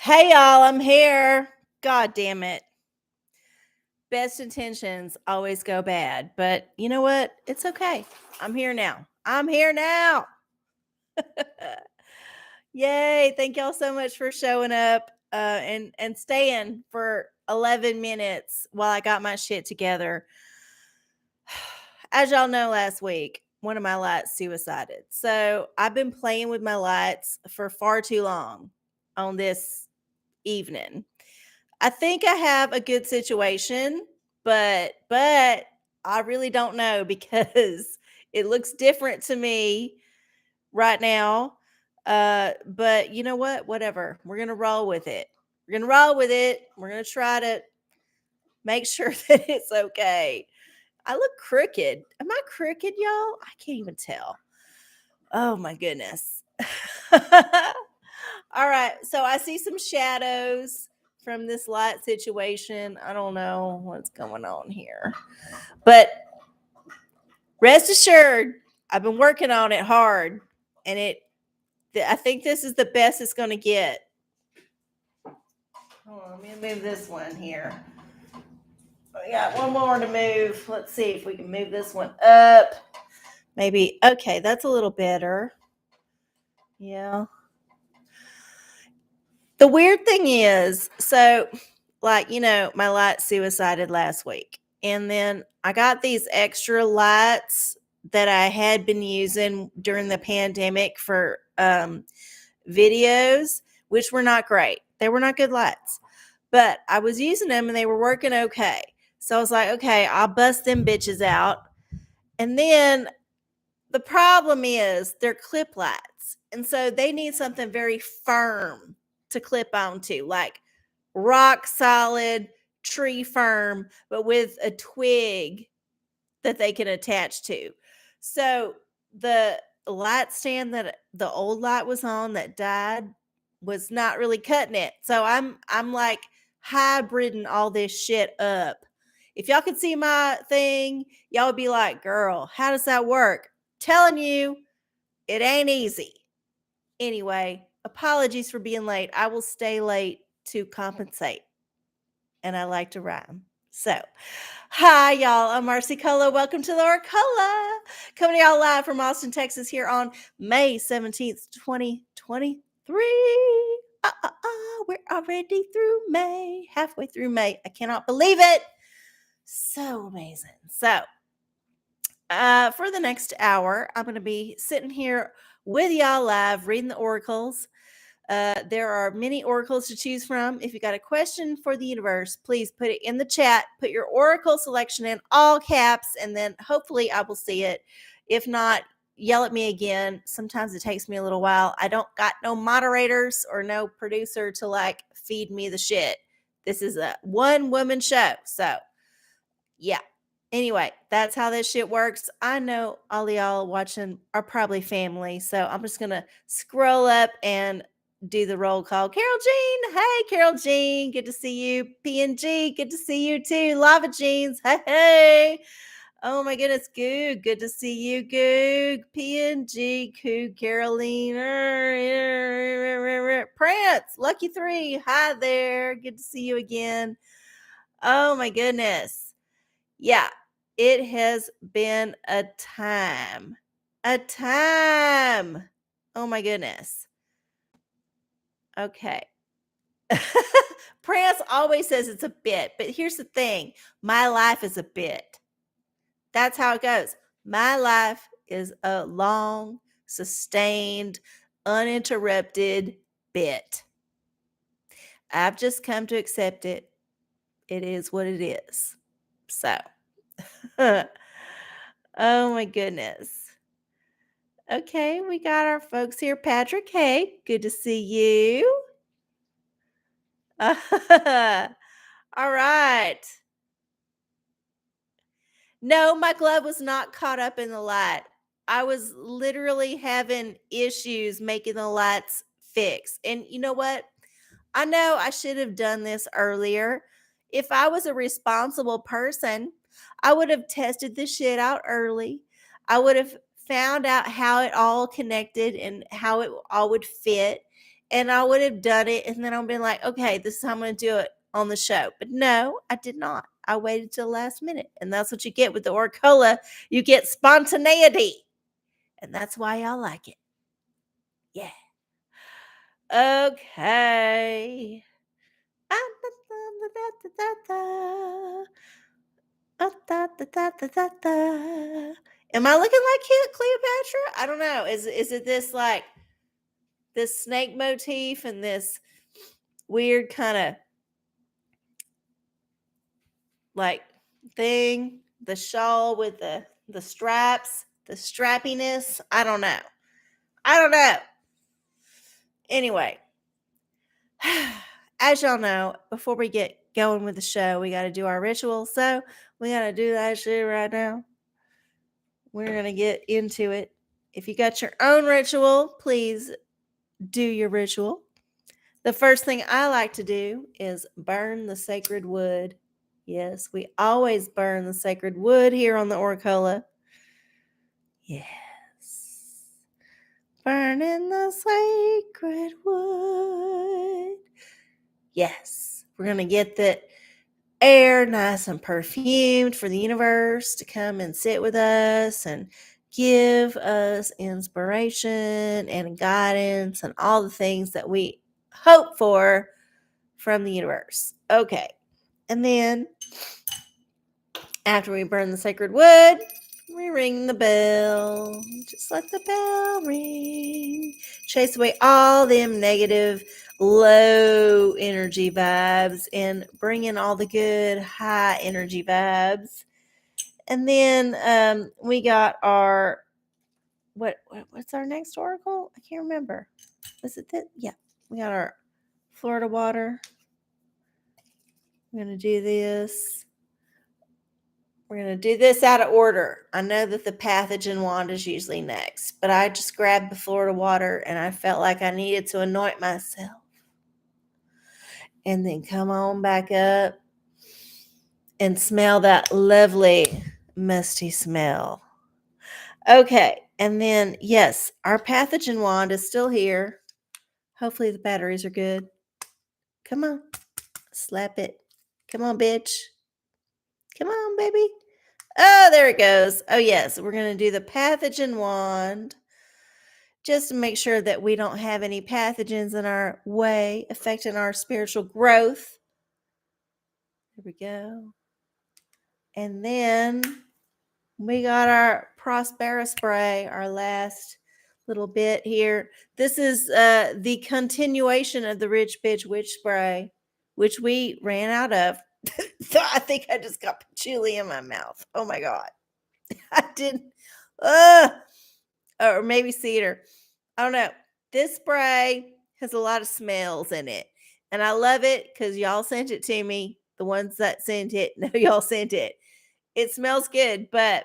Hey y'all, I'm here. God damn it. Best intentions always go bad, but you know what? It's okay. I'm here now. I'm here now. Yay. Thank y'all so much for showing up and staying for 11 minutes while I got my shit together. As y'all know, last week, one of my lights suicided. So I've been playing with my lights for far too long on this evening. I think I have a good situation, but I really don't know because it looks different to me right now. But you know what? Whatever. We're gonna roll with it. We're gonna roll with it. We're gonna try to make sure that it's okay. I look crooked. Am I crooked, y'all? I can't even tell. Oh my goodness. All right. So I see some shadows from this light situation. I don't know what's going on here. But rest assured, I've been working on it hard and I think this is the best it's going to get. Hold on, let me move this one here. We got one more to move. Let's see if we can move this one up. Maybe. Okay, that's a little better. Yeah. The weird thing is, so like, my light suicided last week. And then I got these extra lights that I had been using during the pandemic for videos, which were not great. They were not good lights. But I was using them and they were working okay. So I was like, okay, I'll bust them bitches out. And then the problem is they're clip lights. And so they need something very firm to clip onto, like rock solid, tree firm, but with a twig that they can attach to. So the light stand that the old light was on that died was not really cutting it. So I'm like hybriding all this shit up. If y'all could see my thing, y'all would be like, girl, how does that work? Telling you, it ain't easy. Anyway, apologies for being late. I will stay late to compensate. And I like to rhyme. So, hi, y'all. I'm Marcy Cola. Welcome to the OraCola. Coming to y'all live from Austin, Texas, here on May 17th, 2023. We're already through May, halfway through May. I cannot believe it. So amazing. So, for the next hour, I'm going to be sitting here with y'all live reading the oracles. There are many oracles to choose from. If you got a question for the universe, please put it in the chat. Put your oracle selection in all caps, and then hopefully I will see it. If not, yell at me again. Sometimes it takes me a little while. I don't got no moderators or no producer to like feed me the shit. This is a one woman show. So, yeah. Anyway, that's how this shit works. I know all y'all watching are probably family, so I'm just gonna scroll up and do the roll call. Carol Jean, hey Carol Jean, good to see you. PNG, good to see you too. Lava Jeans, hey. Oh my goodness, Goog, good to see you, Goog. PNG, Coog, Caroline, Prance, Lucky 3, hi there, good to see you again. Oh my goodness. Yeah, it has been a time. A time. Oh my goodness. Okay. Prance always says it's a bit, but here's the thing. My life is a bit. That's how it goes. My life is a long, sustained, uninterrupted bit. I've just come to accept it. It is what it is. So, oh my goodness. Okay, we got our folks here. Patrick, hey, good to see you. All right. No, my glove was not caught up in the light. I was literally having issues making the lights fix. And you know what? I know I should have done this earlier. If I was a responsible person, I would have tested this shit out early. I would have found out how it all connected and how it all would fit. and I would have done it, and then I've been like, okay, this is how I'm going to do it on the show. But no, I did not. I waited till the last minute, and that's what you get with the OraCola. You get spontaneity, and that's why y'all like it. Yeah. Okay. Am I looking like Cleopatra? I don't know. Is it this like this snake motif and this weird kind of like thing? The shawl with the straps, the strappiness. I don't know. I don't know. Anyway, as y'all know, before we get going with the show, we got to do our ritual. So we got to do that shit right now. We're going to get into it. If you got your own ritual, please do your ritual. The first thing I like to do is burn the sacred wood. Yes, we always burn the sacred wood here on the OraCola. Yes. Burning the sacred wood. Yes. We're going to get the air nice and perfumed for the universe to come and sit with us and give us inspiration and guidance and all the things that we hope for from the universe. Okay. And then after we burn the sacred wood, we ring the bell. Just let the bell ring. Chase away all them negative, low energy vibes and bring in all the good, high energy vibes. And then we got our, what's our next oracle? I can't remember. Was it that? Yeah. We got our Florida water. I'm going to do this. We're going to do this out of order. I know that the pathogen wand is usually next, but I just grabbed the Florida water and I felt like I needed to anoint myself. And then come on back up and smell that lovely musty smell. Okay. And then, yes, our pathogen wand is still here. Hopefully the batteries are good. Come on. Slap it. Come on, bitch. Come on, baby. Oh, there it goes. Oh, yes. We're going to do the pathogen wand just to make sure that we don't have any pathogens in our way affecting our spiritual growth. There we go. And then we got our Prospera spray, our last little bit here. This is the continuation of the Rich Bitch Witch spray, which we ran out of. So I think I just got patchouli in my mouth. Oh my God. I didn't. Or maybe cedar. I don't know. This spray has a lot of smells in it. And I love it because y'all sent it to me. The ones that sent it, no, y'all sent it. It smells good, but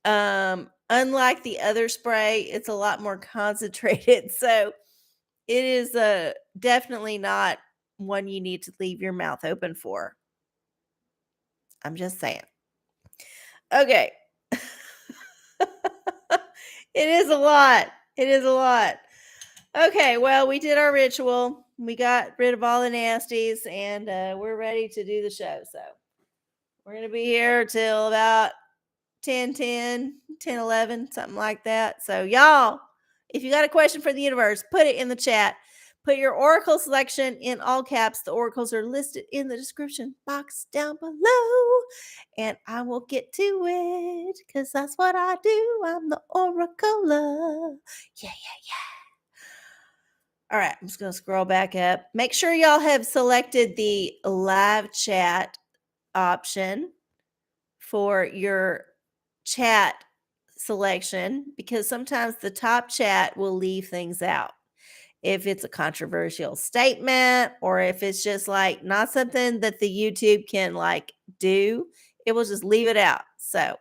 unlike the other spray, it's a lot more concentrated. So it is definitely not one you need to leave your mouth open for. I'm just saying. Okay. It is a lot. It is a lot. Okay, well, we did our ritual. We got rid of all the nasties, and we're ready to do the show. So we're going to be here till about 10, 11, something like that. So y'all, if you got a question for the universe, put it in the chat. Put your oracle selection in all caps. The oracles are listed in the description box down below. And I will get to it because that's what I do. I'm the OraCola. Yeah. All right, I'm just going to scroll back up. Make sure y'all have selected the live chat option for your chat selection because sometimes the top chat will leave things out. If it's a controversial statement or if it's just like not something that the YouTube can like do, it will just leave it out. So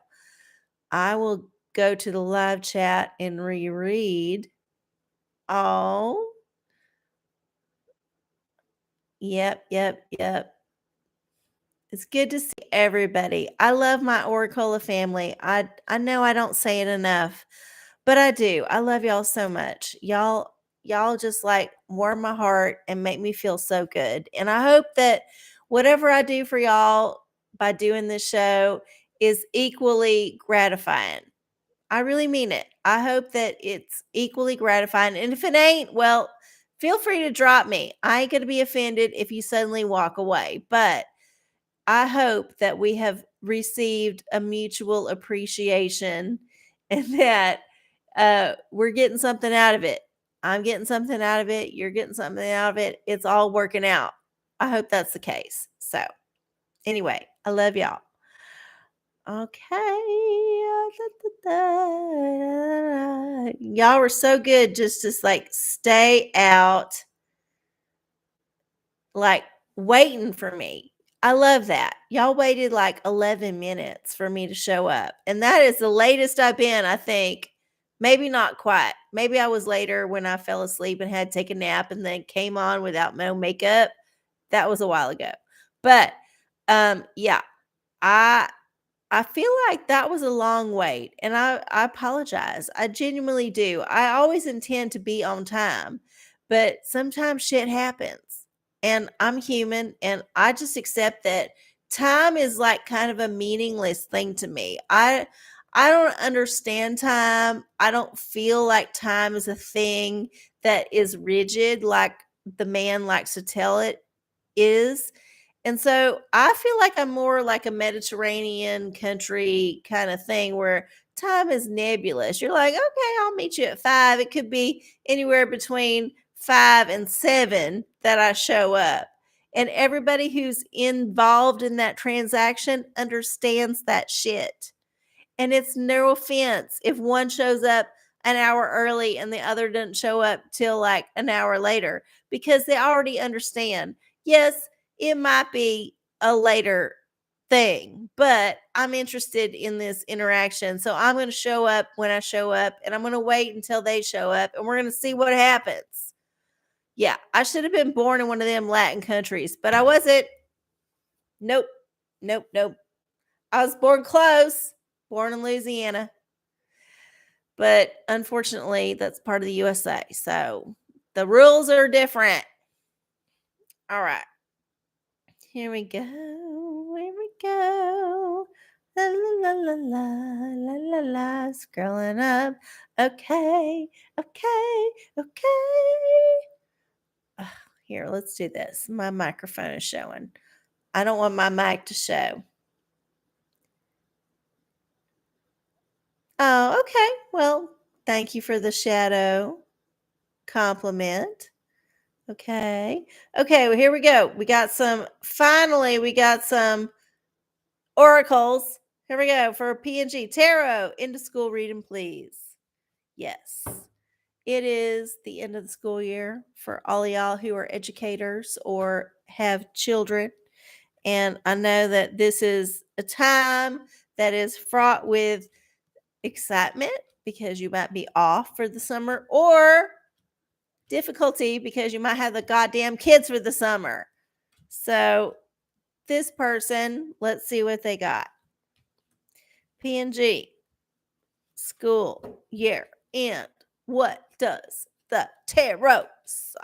I will go to the live chat and reread all. Yep. It's good to see everybody. I love my OraCola family. I know I don't say it enough, but I do. I love y'all so much. Y'all y'all just like warm my heart and make me feel so good. And I hope that whatever I do for y'all by doing this show is equally gratifying. I really mean it. I hope that it's equally gratifying. And if it ain't, well, feel free to drop me. I ain't going to be offended if you suddenly walk away. But I hope that we have received a mutual appreciation and that we're getting something out of it. I'm getting something out of it. You're getting something out of it. It's all working out. I hope that's the case. So, anyway, I love y'all. Okay. Y'all were so good just to like stay out, like waiting for me. I love that. Y'all waited like 11 minutes for me to show up. And that is the latest I've been, I think. Maybe not quite. Maybe I was later when I fell asleep and had to take a nap and then came on without no makeup. That was a while ago. But yeah, I I feel like that was a long wait, and I apologize. I genuinely do. I always intend to be on time, but sometimes shit happens, and I'm human, and I just accept that time is like kind of a meaningless thing to me. I don't understand time. I don't feel like time is a thing that is rigid like the man likes to tell it is. And so I feel like I'm more like a Mediterranean country kind of thing where time is nebulous. You're like, okay, I'll meet you at 5. It could be anywhere between 5 and 7 that I show up. And everybody who's involved in that transaction understands that shit. And it's no offense if one shows up an hour early and the other doesn't show up till like an hour later because they already understand. Yes, it might be a later thing, but I'm interested in this interaction. So I'm going to show up when I show up and I'm going to wait until they show up and we're going to see what happens. Yeah, I should have been born in one of them Latin countries, but I wasn't. Nope. Nope. Nope. I was born close, born in Louisiana. But unfortunately, that's part of the USA. So the rules are different. All right. Here we go. Here we go. La la la la la la la la. Scrolling up. Okay. Okay. Okay. Ugh, here, let's do this. My microphone is showing. I don't want my mic to show. Oh, okay. Well, thank you for the shadow compliment. Okay. Okay, well, here we go. We got some oracles. Here we go for PNG. Tarot, into school reading, please. Yes. It is the end of the school year for all of y'all who are educators or have children. And I know that this is a time that is fraught with excitement because you might be off for the summer or difficulty because you might have the goddamn kids for the summer. So, this person, let's see what they got. PNG, school year end. What does the tarot say?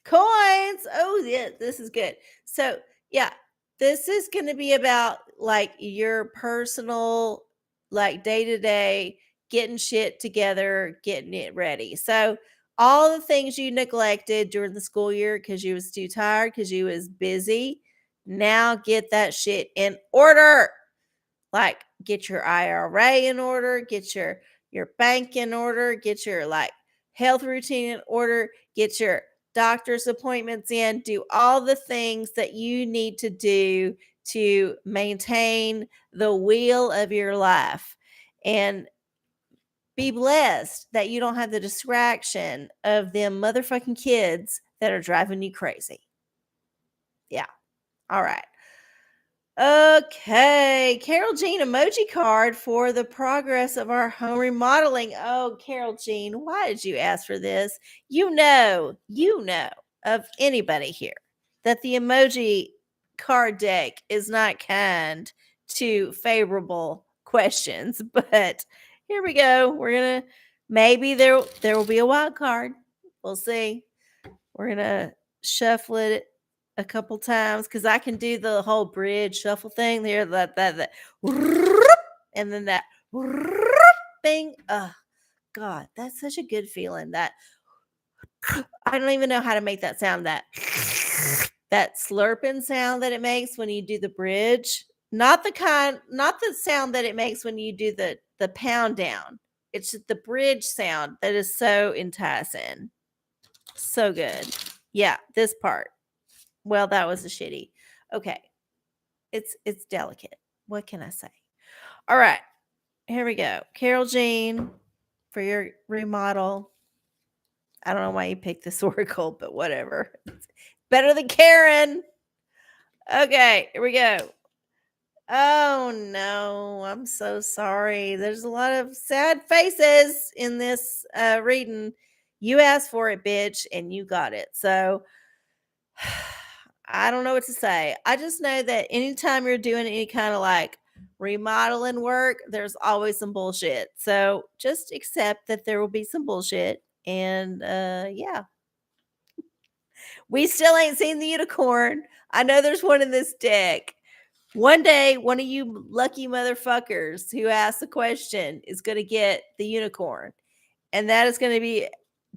Coins. Oh, yeah, this is good. So, yeah, this is going to be about like your personal, like day to day, getting shit together, getting it ready. So, all the things you neglected during the school year because you was too tired, because you was busy, now get that shit in order. Like, get your IRA in order, get your bank in order, get your like health routine in order, get your doctor's appointments in, do all the things that you need to do to maintain the wheel of your life. And be blessed that you don't have the distraction of them motherfucking kids that are driving you crazy. Yeah. All right. Okay, Carol Jean emoji card for the progress of our home remodeling. Oh, Carol Jean, why did you ask for this? You know of anybody here that the emoji card deck is not kind to favorable questions, but Here we go. We're gonna maybe there will be a wild card. We'll see. We're gonna shuffle it a couple times because I can do the whole bridge shuffle thing there. That and then that thing. Oh God, that's such a good feeling. That I don't even know how to make that sound. That slurping sound that it makes when you do the bridge. Not the sound that it makes when you do the pound down. It's just the bridge sound that is so enticing. So good. Yeah, this part. Well, that was a shitty. Okay. It's delicate. What can I say? All right. Here we go. Carol Jean for your remodel. I don't know why you picked this oracle, but whatever. It's better than Karen. Okay, here we go. Oh no, I'm so sorry. There's a lot of sad faces in this reading. You asked for it, bitch, and you got it. So I don't know what to say. I just know that anytime you're doing any kind of like remodeling work, there's always some bullshit. So just accept that there will be some bullshit. And yeah, we still ain't seen the unicorn. I know there's one in this deck. One day, one of you lucky motherfuckers who asked the question is going to get the unicorn. And that is going to be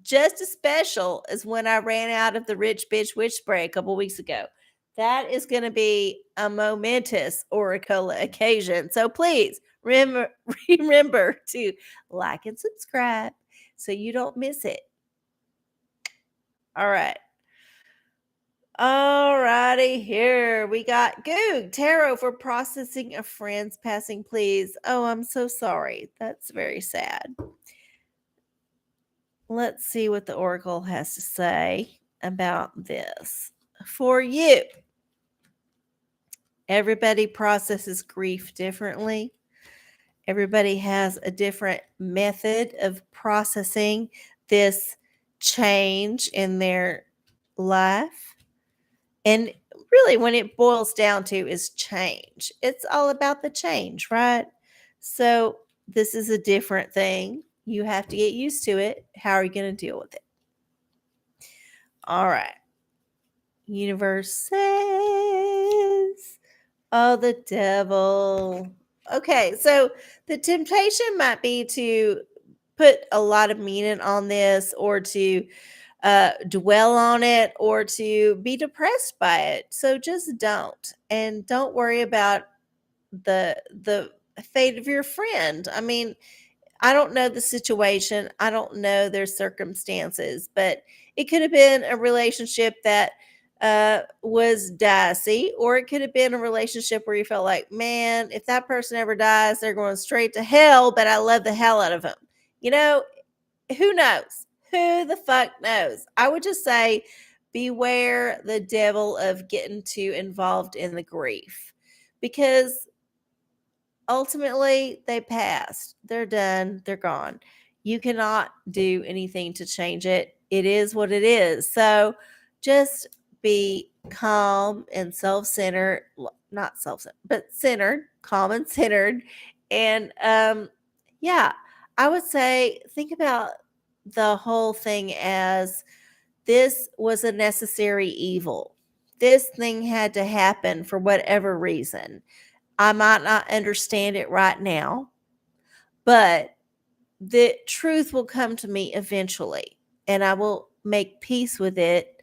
just as special as when I ran out of the rich bitch witch spray a couple weeks ago. That is going to be a momentous OraCola occasion. So please remember to like and subscribe so you don't miss it. All right. All righty, here we got Goog Tarot for processing a friend's passing, please. Oh, I'm so sorry. That's very sad. Let's see what the Oracle has to say about this. For you, everybody processes grief differently. Everybody has a different method of processing this change in their life. And really, when it boils down to is change, it's all about the change, right? So this is a different thing. You have to get used to it. How are you going to deal with it? All right. Universe says, oh, the devil. Okay, so the temptation might be to put a lot of meaning on this or to dwell on it or to be depressed by it. So just don't. And don't worry about the fate of your friend. I mean, I don't know the situation. I don't know their circumstances, but it could have been a relationship that was dicey, or it could have been a relationship where you felt like, man, if that person ever dies, they're going straight to hell, but I love the hell out of them. You know, who knows? Who the fuck knows? I would just say beware the devil of getting too involved in the grief because ultimately they passed. They're done. They're gone. You cannot do anything to change it. It is what it is. So just be calm and self-centered, not self-centered, but centered, calm and centered. And yeah, I would say think about the whole thing as this was a necessary evil. This thing had to happen for whatever reason. I might not understand it right now, but the truth will come to me eventually, and I will make peace with it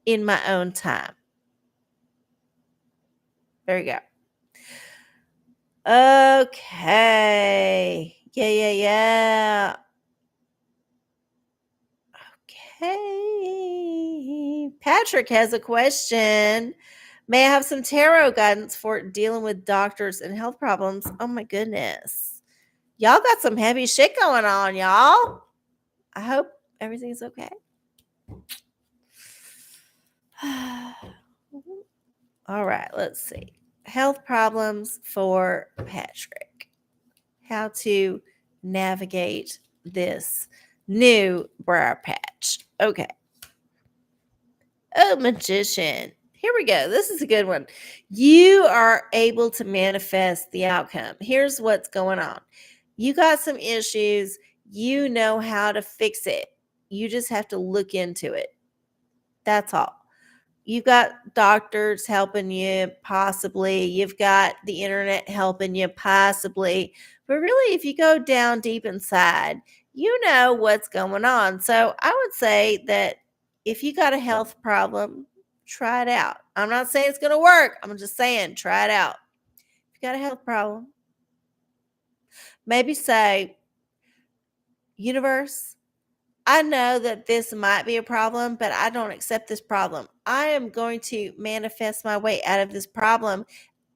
in my own time. There you go. Okay. Yeah. Okay. Patrick has a question. May I have some tarot guidance for dealing with doctors and health problems? Oh my goodness. Y'all got some heavy shit going on, y'all. I hope everything's okay. All right, let's see. Health problems for Patrick. How to navigate this new briar patch. Okay. Oh, magician. Here we go. This is a good one. You are able to manifest the outcome. Here's what's going on. You got some issues. You know how to fix it. You just have to look into it. That's all. You've got doctors helping you, possibly. You've got the internet helping you, possibly. But really, if you go down deep inside, you know what's going on. So I would say that if you got a health problem, try it out. I'm not saying it's going to work. I'm just saying try it out. If you got a health problem, maybe say, universe, I know that this might be a problem, but I don't accept this problem. I am going to manifest my way out of this problem.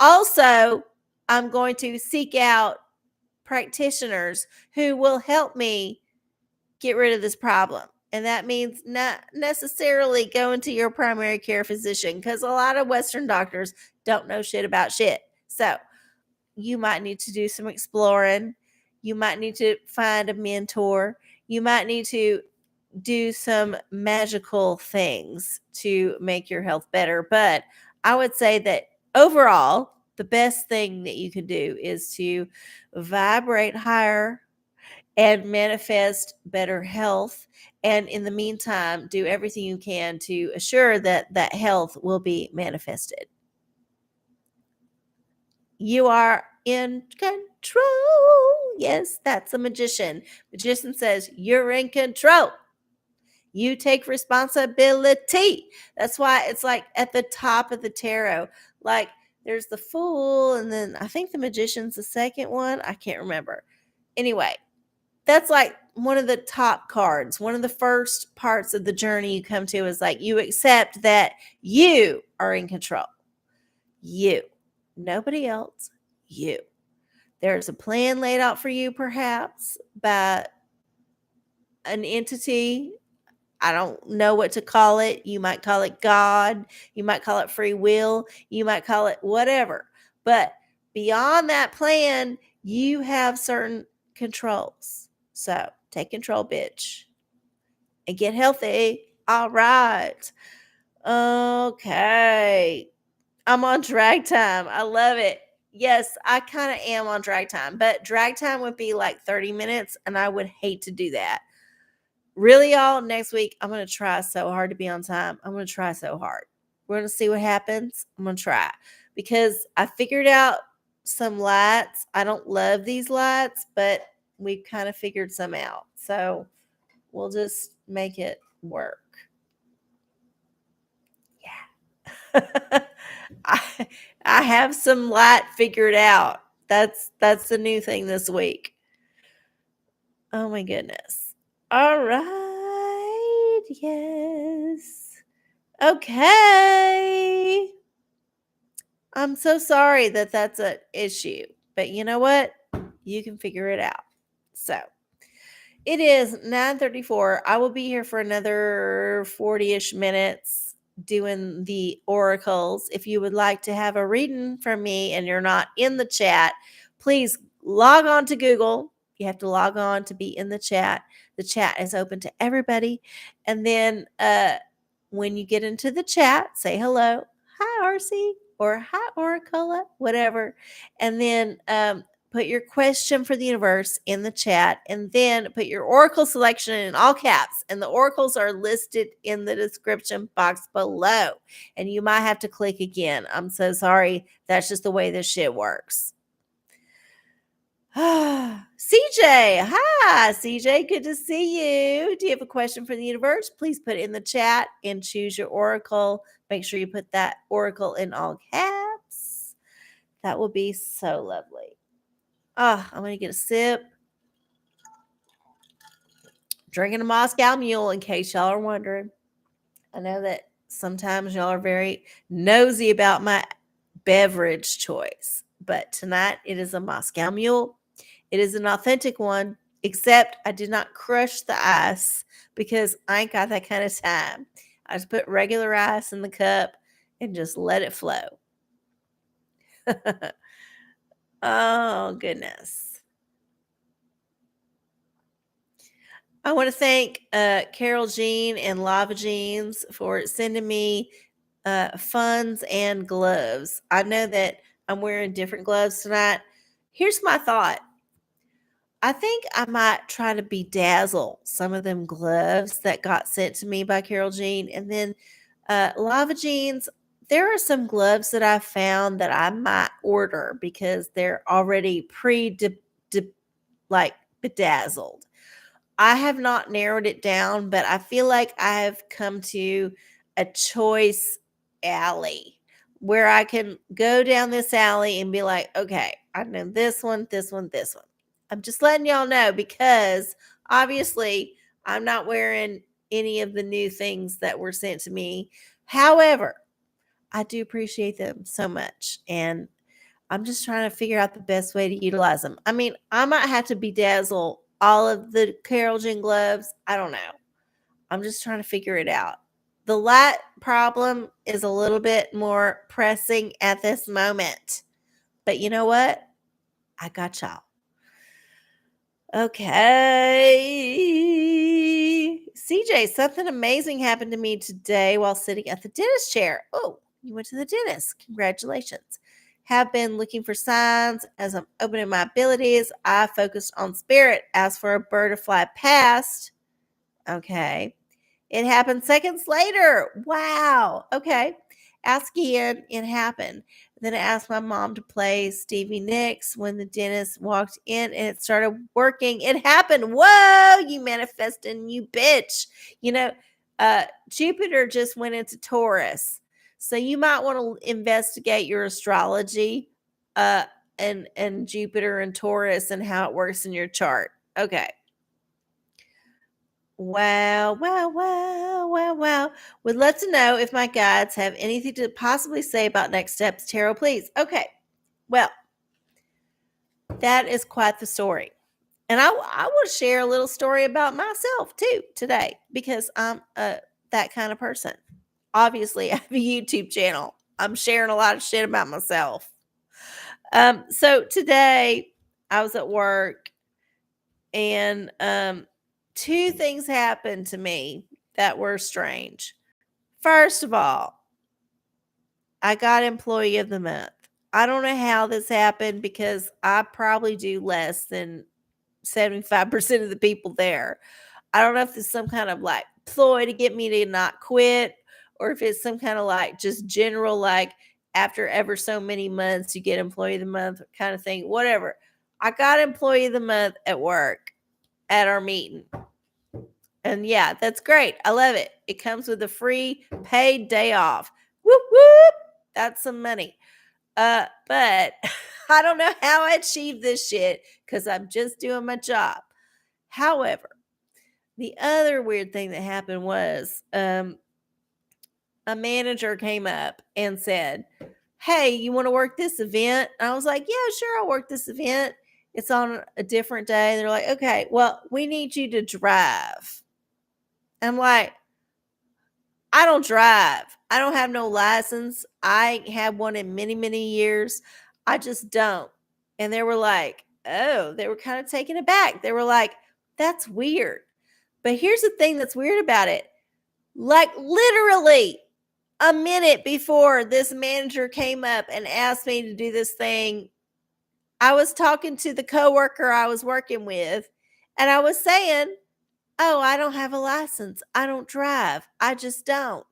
Also, I'm going to seek out practitioners who will help me get rid of this problem. And that means not necessarily going to your primary care physician, because a lot of Western doctors don't know shit about shit. So you might need to do some exploring. You might need to find a mentor. You might need to do some magical things to make your health better. But I would say that overall, the best thing that you can do is to vibrate higher and manifest better health. And in the meantime, do everything you can to assure that that health will be manifested. You are in control. Yes, that's a magician. Magician says, you're in control. You take responsibility. That's why it's like at the top of the tarot. Like there's the Fool, and then I think the Magician's the second one. I can't remember. Anyway, that's like one of the top cards. One of the first parts of the journey you come to is like you accept that you are in control. You. Nobody else. You. There's a plan laid out for you, perhaps, by an entity. I don't know what to call it. You might call it God. You might call it free will. You might call it whatever. But beyond that plan, you have certain controls. So take control, bitch, and get healthy. All right. Okay. I'm on drag time. I love it. Yes, I kind of am on drag time, but drag time would be like 30 minutes, and I would hate to do that. Really, y'all, next week, I'm going to try so hard to be on time. I'm going to try so hard. We're going to see what happens. I'm going to try because I figured out some lights. I don't love these lights, but we've kind of figured some out. So we'll just make it work. Yeah. I have some light figured out. That's the new thing this week. Oh my goodness. All right. Yes. Okay. I'm so sorry that that's an issue, but you know what? You can figure it out. So it is 9:34. I will be here for another 40-ish minutes doing the oracles. If you would like to have a reading from me and you're not in the chat, please log on to Google. You have to log on to be in the chat. The chat is open to everybody. And then when you get into the chat, say hello. Hi, RC, or hi, OraCola, whatever. And then put your question for the universe in the chat, and then put your oracle selection in all caps. And the oracles are listed in the description box below. And you might have to click again. I'm so sorry. That's just the way this shit works. CJ, hi, CJ, good to see you. Do you have a question for the universe? Please put it in the chat and choose your oracle. Make sure you put that oracle in all caps. That will be so lovely. I'm going to get a sip. Drinking a Moscow Mule, in case y'all are wondering. I know that sometimes y'all are very nosy about my beverage choice, but tonight it is a Moscow Mule. It is an authentic one, except I did not crush the ice because I ain't got that kind of time. I just put regular ice in the cup and just let it flow. Oh, goodness. I want to thank Carol Jean and Lava Jeans for sending me funds and gloves. I know that I'm wearing different gloves tonight. Here's my thought. I think I might try to bedazzle some of them gloves that got sent to me by Carol Jean. And then Lava Jeans, there are some gloves that I found that I might order because they're already like bedazzled. I have not narrowed it down, but I feel like I have come to a choice alley where I can go down this alley and be like, okay, I know this one, this one, this one. I'm just letting y'all know because obviously I'm not wearing any of the new things that were sent to me. However, I do appreciate them so much. And I'm just trying to figure out the best way to utilize them. I mean, I might have to bedazzle all of the Carol Jean gloves. I don't know. I'm just trying to figure it out. The light problem is a little bit more pressing at this moment. But you know what? I got y'all. Okay. CJ, something amazing happened to me today while sitting at the dentist chair. Oh, you went to the dentist. Congratulations. Have been looking for signs as I'm opening my abilities. I focused on spirit. As for a bird to fly past. Okay. It happened seconds later. Wow. Okay. Ask again. It happened. Then I asked my mom to play Stevie Nicks when the dentist walked in and it started working. It happened. Whoa, you manifesting, you bitch. You know, Jupiter just went into Taurus. So you might want to investigate your astrology and Jupiter and Taurus and how it works in your chart. Okay. Wow, wow, wow, wow, wow. Would love to know if my guides have anything to possibly say about next steps. Tarot, please. Okay. Well, that is quite the story. And I will share a little story about myself too today because I'm that kind of person. Obviously, I have a YouTube channel. I'm sharing a lot of shit about myself. So today I was at work and two things happened to me that were strange. First of all, I got employee of the month. I don't know how this happened because I probably do less than 75% of the people there. I don't know if it's some kind of like ploy to get me to not quit or if it's some kind of like just general, like after ever so many months, you get employee of the month kind of thing, whatever. I got employee of the month at work at our meeting. And yeah, that's great. I love it. It comes with a free paid day off. Whoop whoop. That's some money. But I don't know how I achieved this shit because I'm just doing my job. However, the other weird thing that happened was a manager came up and said, "Hey, you want to work this event?" And I was like, "Yeah, sure, I'll work this event. It's on a different day." And they're like, "Okay, well, we need you to drive." I'm like, I don't drive. I don't have no license. I ain't had one in many, many years. I just don't. And they were like, oh, they were kind of taken aback. They were like, that's weird. But here's the thing that's weird about it. Like literally a minute before this manager came up and asked me to do this thing, I was talking to the coworker I was working with, and I was saying, oh, I don't have a license. I don't drive. I just don't.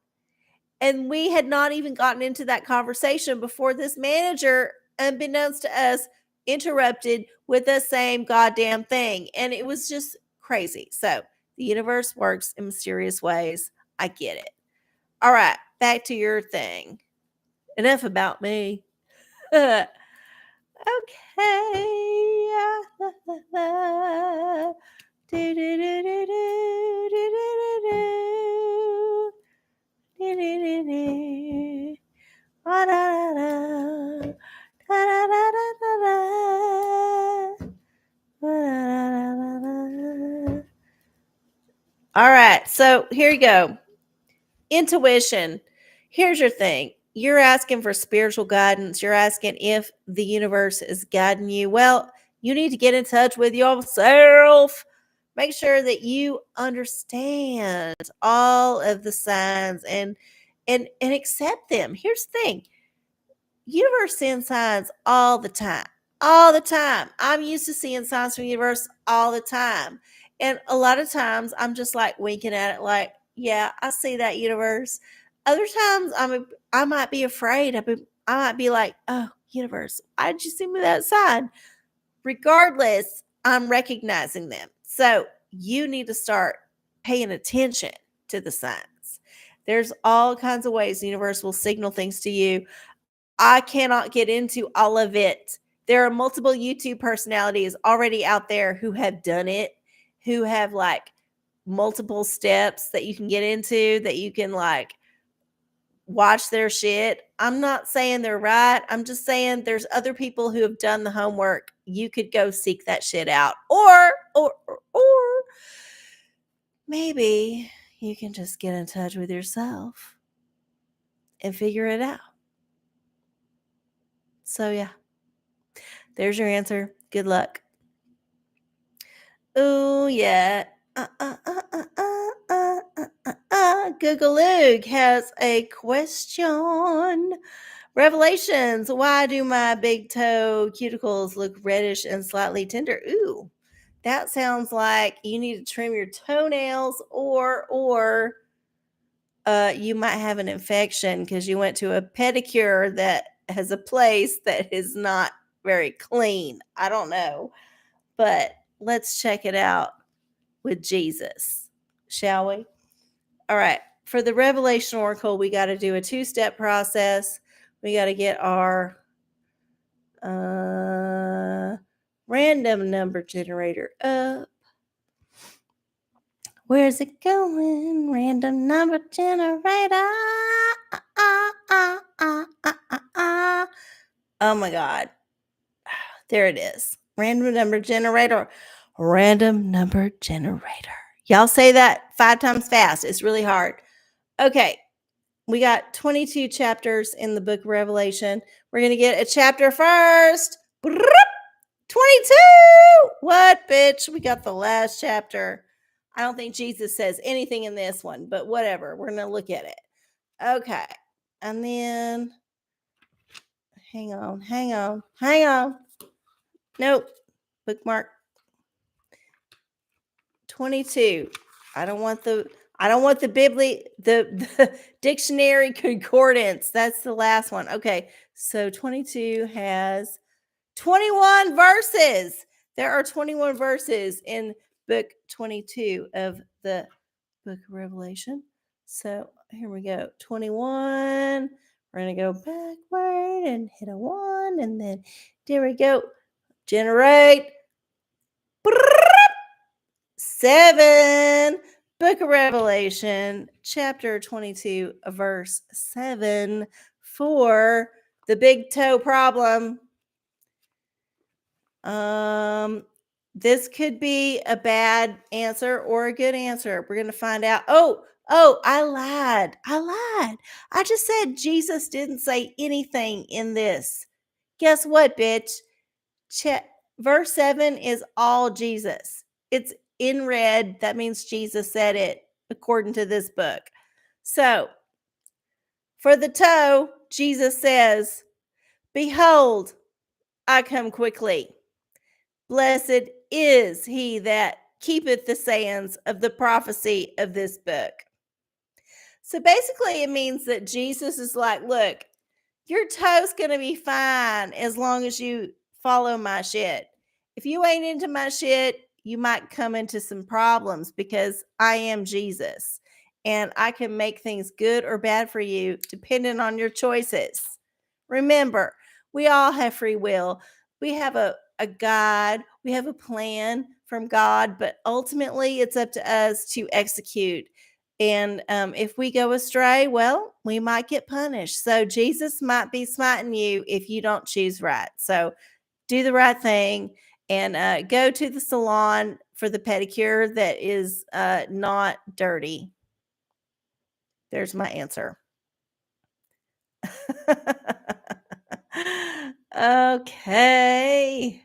And we had not even gotten into that conversation before this manager, unbeknownst to us, interrupted with the same goddamn thing. And it was just crazy. So the universe works in mysterious ways. I get it. All right, back to your thing. Enough about me. Okay. Do, do, do, do, do, do, do, do, do. All right, so here you go. Intuition. Here's your thing. You're asking for spiritual guidance. You're asking if the universe is guiding you. Well, you need to get in touch with yourself. Make sure that you understand all of the signs and accept them. Here's the thing. Universe sends signs all the time. all the time. I'm used to seeing signs from the universe all the time. And a lot of times I'm just like winking at it, like, yeah, I see that, universe. Other times I might be afraid. I might be like, oh, universe, why did you send me that sign? Regardless, I'm recognizing them. So you need to start paying attention to the signs. There's all kinds of ways the universe will signal things to you. I cannot get into all of it. There are multiple YouTube personalities already out there who have done it, who have like multiple steps that you can get into, that you can like watch their shit. I'm not saying they're right. I'm just saying there's other people who have done the homework. You could go seek that shit out. Or maybe you can just get in touch with yourself and figure it out. So yeah. There's your answer. Good luck. Oh yeah. Googleoog has a question. Revelations. Why do my big toe cuticles look reddish and slightly tender? Ooh, that sounds like you need to trim your toenails, or you might have an infection because you went to a pedicure that has a place that is not very clean. I don't know, but let's check it out with Jesus, shall we? All right. For the Revelation Oracle, we got to do a 2-step process. We got to get our random number generator up. Where's it going? Random number generator. Oh my God. There it is. Random number generator. Random number generator. Y'all say that 5 times fast. It's really hard. Okay. We got 22 chapters in the book of Revelation. We're going to get a chapter first. 22. What, bitch? We got the last chapter. I don't think Jesus says anything in this one, but whatever. We're going to look at it. Okay. And then, hang on. Nope. Bookmark. 22. I don't want the the dictionary concordance. That's the last one. Okay. So 22 has 21 verses. There are 21 verses in book 22 of the book of Revelation. So here we go. 21. We're going to go backward and hit a 1. And then there we go. Generate. 7. Book of Revelation, chapter 22, verse 7, for the big toe problem. This could be a bad answer or a good answer. We're going to find out. Oh, I lied. I just said Jesus didn't say anything in this. Guess what, bitch? Verse 7 is all Jesus. It's in red. That means Jesus said it according to this book. So, for the toe, Jesus says, "Behold, I come quickly. Blessed is he that keepeth the sayings of the prophecy of this book." So basically, it means that Jesus is like, look, your toe's going to be fine as long as you follow my shit. If you ain't into my shit, you might come into some problems because I am Jesus and I can make things good or bad for you depending on your choices. Remember, we all have free will. We have a God, we have a plan from God, but ultimately it's up to us to execute. And if we go astray, well, we might get punished. So Jesus might be smiting you if you don't choose right. So do the right thing and go to the salon for the pedicure that is not dirty. There's my answer. Okay.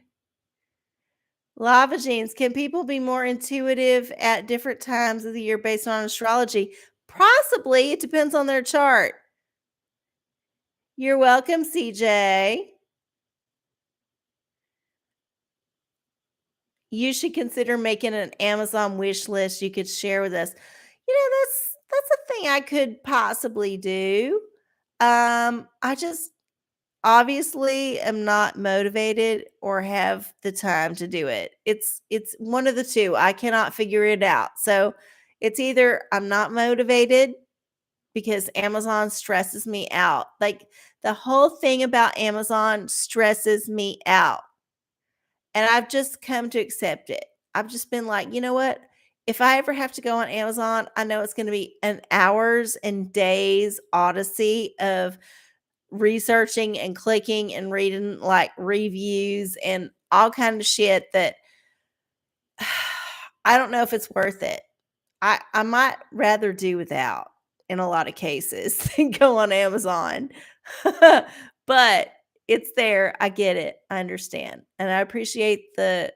Lava Jeans, can people be more intuitive at different times of the year based on astrology? Possibly. It depends on their chart. You're welcome, CJ. you should consider making an Amazon wish list you could share with us. That's a thing I could possibly do. I just obviously am not motivated or have the time to do it. It's one of the two. I cannot figure it out. So it's either I'm not motivated because Amazon stresses me out. Like the whole thing about Amazon stresses me out. And I've just come to accept it. I've just been like, you know what? If I ever have to go on Amazon, I know it's going to be an hours and days odyssey of researching and clicking and reading like reviews and all kind of shit that I don't know if it's worth it. I might rather do without in a lot of cases than go on Amazon. But it's there. I get it. I understand. And I appreciate the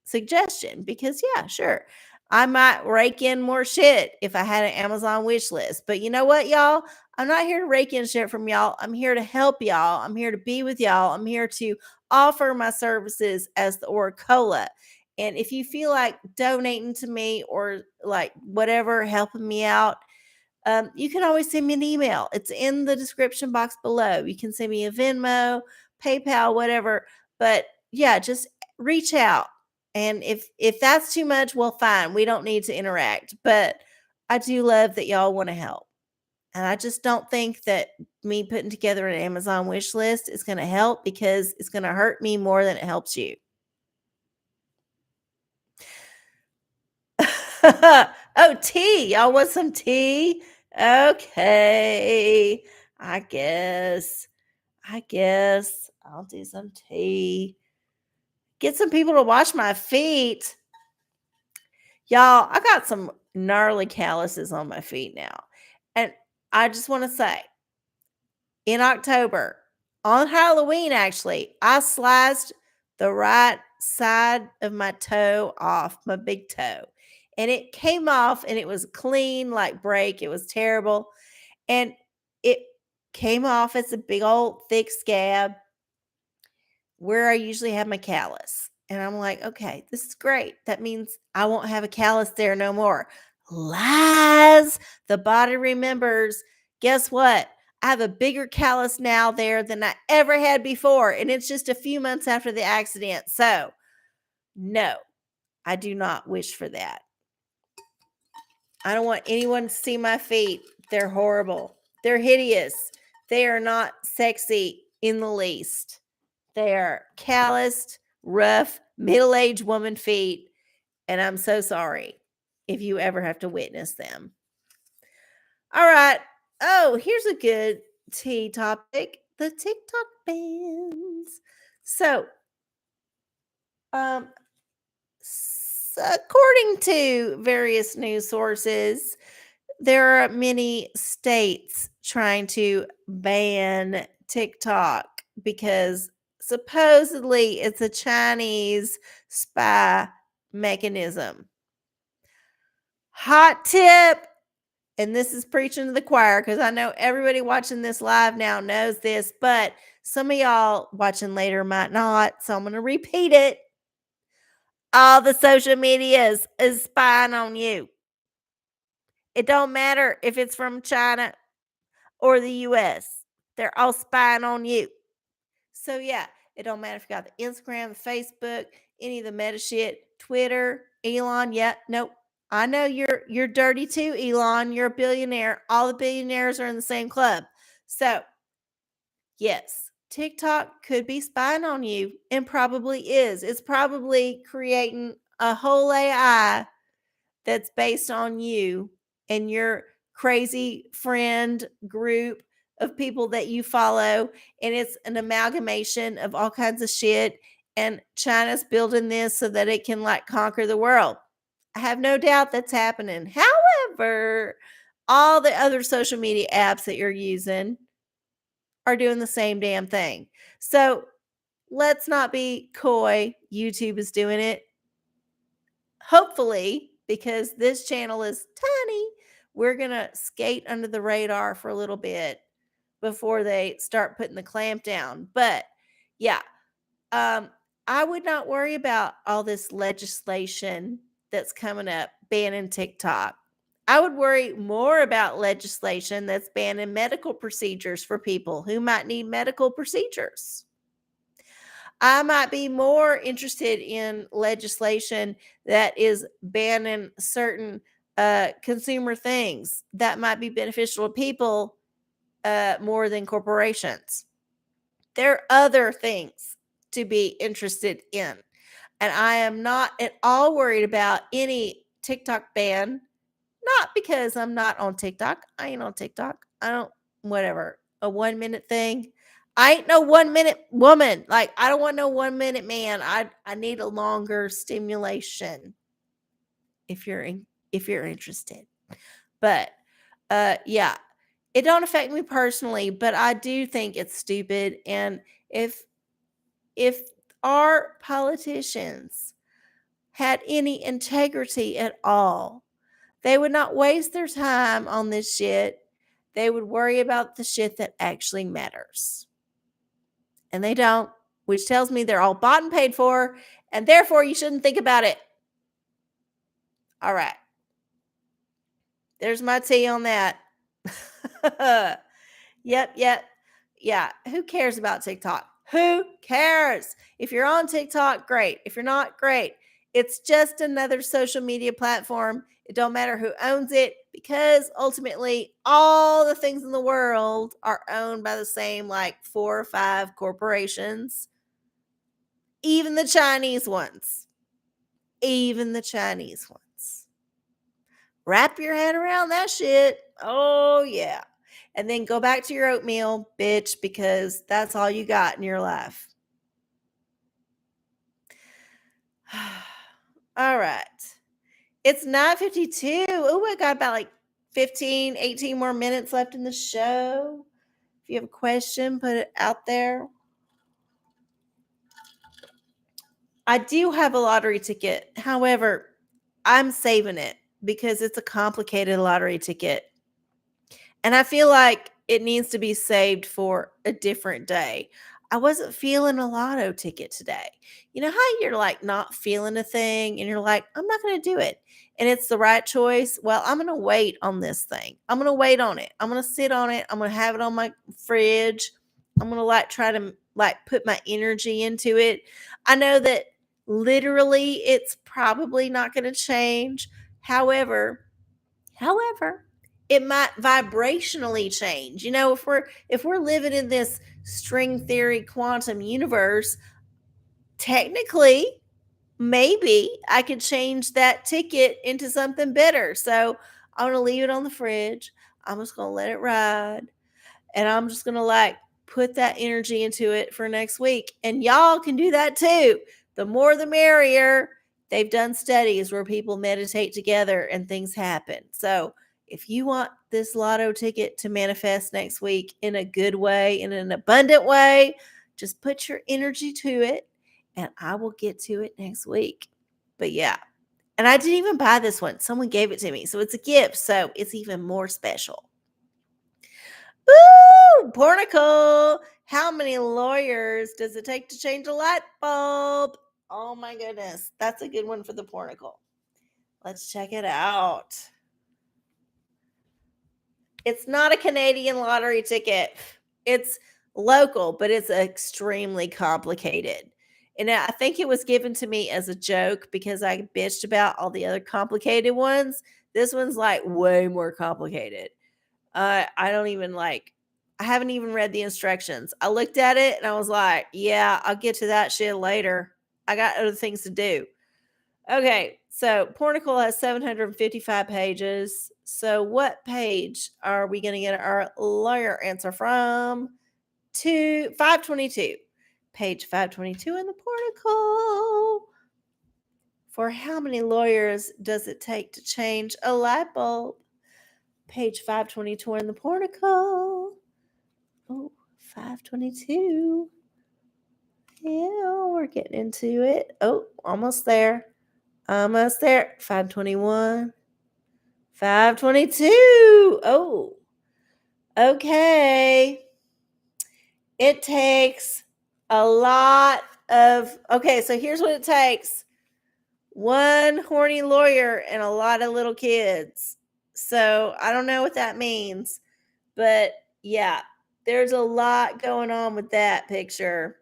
suggestion because yeah, sure. I might rake in more shit if I had an Amazon wish list. But you know what, y'all? I'm not here to rake in shit from y'all. I'm here to help y'all. I'm here to be with y'all. I'm here to offer my services as the OraCola. And if you feel like donating to me or like whatever, helping me out, you can always send me an email. It's in the description box below. You can send me a Venmo, PayPal, whatever. But yeah, just reach out. And if that's too much, well, fine. We don't need to interact. But I do love that y'all want to help. And I just don't think that me putting together an Amazon wish list is going to help because it's going to hurt me more than it helps you. Oh, tea. Y'all want some tea? Okay. I guess. I'll do some tea. Get some people to wash my feet. Y'all, I got some gnarly calluses on my feet now. And I just want to say, in October, on Halloween, actually, I sliced the right side of my toe off, my big toe. And it came off and it was clean, like break. It was terrible. And it came off as a big old thick scab where I usually have my callus. And I'm like, okay, this is great. That means I won't have a callus there no more. Lies. The body remembers. Guess what? I have a bigger callus now there than I ever had before. And it's just a few months after the accident. So, no, I do not wish for that. I don't want anyone to see my feet. They're horrible. They're hideous. They are not sexy in the least. They are calloused, rough, middle aged woman feet. And I'm so sorry if you ever have to witness them. All right. Oh, here's a good tea topic, the TikTok bans. So, um, according to various news sources, there are many states trying to ban TikTok because supposedly it's a Chinese spy mechanism. Hot tip, and this is preaching to the choir because I know everybody watching this live now knows this, but some of y'all watching later might not. So I'm going to repeat it. All the social medias is spying on you. It don't matter if it's from China or the US. They're all spying on you. So yeah, it don't matter if you got the Instagram, the Facebook, any of the meta shit, Twitter, Elon. Yeah, nope. I know you're dirty too, Elon. You're a billionaire. All the billionaires are in the same club. So yes, TikTok could be spying on you and probably is. It's probably creating a whole AI that's based on you and your crazy friend group of people that you follow. And it's an amalgamation of all kinds of shit. And China's building this so that it can like conquer the world. I have no doubt that's happening. However, all the other social media apps that you're using are doing the same damn thing. So let's not be coy. YouTube is doing it. Hopefully, because this channel is tiny, we're going to skate under the radar for a little bit before they start putting the clamp down. But yeah, I would not worry about all this legislation that's coming up banning TikTok. I would worry more about legislation that's banning medical procedures for people who might need medical procedures. I might be more interested in legislation that is banning certain consumer things that might be beneficial to people more than corporations. There are other things to be interested in. And I am not at all worried about any TikTok ban. Not because I'm not on TikTok. I ain't on TikTok. I don't, whatever, a 1 minute thing. I ain't no 1 minute woman. Like, I don't want no 1 minute man. I need a longer stimulation if you're interested. But yeah, it don't affect me personally, but I do think it's stupid. And if our politicians had any integrity at all, they would not waste their time on this shit. They would worry about the shit that actually matters. And they don't, which tells me they're all bought and paid for, and therefore you shouldn't think about it. All right. There's my tea on that. Yep. Yeah. Who cares about TikTok? Who cares? If you're on TikTok, great. If you're not, great. It's just another social media platform. It don't matter who owns it, because ultimately all the things in the world are owned by the same like 4 or 5 corporations. Even the Chinese ones. Even the Chinese ones. Wrap your head around that shit. Oh yeah. And then go back to your oatmeal, bitch, because that's all you got in your life. All right. It's 9:52. Oh, I got about like 15, 18 more minutes left in the show. If you have a question, put it out there. I do have a lottery ticket. However, I'm saving it because it's a complicated lottery ticket. And I feel like it needs to be saved for a different day. I wasn't feeling a lotto ticket today. You know how you're like not feeling a thing and you're like, I'm not going to do it. And it's the right choice. Well, I'm going to wait on this thing. I'm going to wait on it. I'm going to sit on it. I'm going to have it on my fridge. I'm going to like try to like put my energy into it. I know that literally it's probably not going to change. However, it might vibrationally change. You know, if we're living in this string theory quantum universe, technically maybe I could change that ticket into something better. So I'm going to leave it on the fridge. I'm just going to let it ride, and I'm just going to like put that energy into it for next week. And y'all can do that too. The more the merrier. They've done studies where people meditate together and things happen. So if you want this lotto ticket to manifest next week in a good way, in an abundant way, just put your energy to it and I will get to it next week. But yeah. And I didn't even buy this one. Someone gave it to me. So it's a gift. So it's even more special. Ooh, Pornicle. How many lawyers does it take to change a light bulb? Oh my goodness. That's a good one for the Pornicle. Let's check it out. It's not a Canadian lottery ticket. It's local, but it's extremely complicated. And I think it was given to me as a joke because I bitched about all the other complicated ones. This one's like way more complicated. I don't even like, I haven't even read the instructions. I looked at it and I was like, yeah, I'll get to that shit later. I got other things to do. Okay, so Pornicle has 755 pages. So what page are we going to get our lawyer answer from? 522. Page 522 in the Pornicle. For how many lawyers does it take to change a light bulb? Page 522 in the Pornicle. Oh, 522. Yeah, we're getting into it. Oh, almost there. Almost there. 521. 522. Oh, okay. It takes a lot so here's what it takes. One horny lawyer and a lot of little kids. So I don't know what that means, but yeah, there's a lot going on with that picture.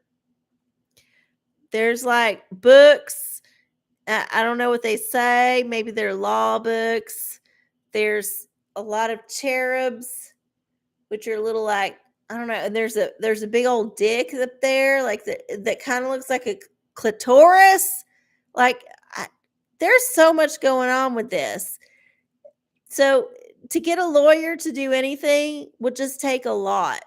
There's like books. I don't know what they say. Maybe they're law books. There's a lot of cherubs, which are little like, I don't know. And there's a big old dick up there, like that kind of looks like a clitoris. Like there's so much going on with this. So to get a lawyer to do anything would just take a lot.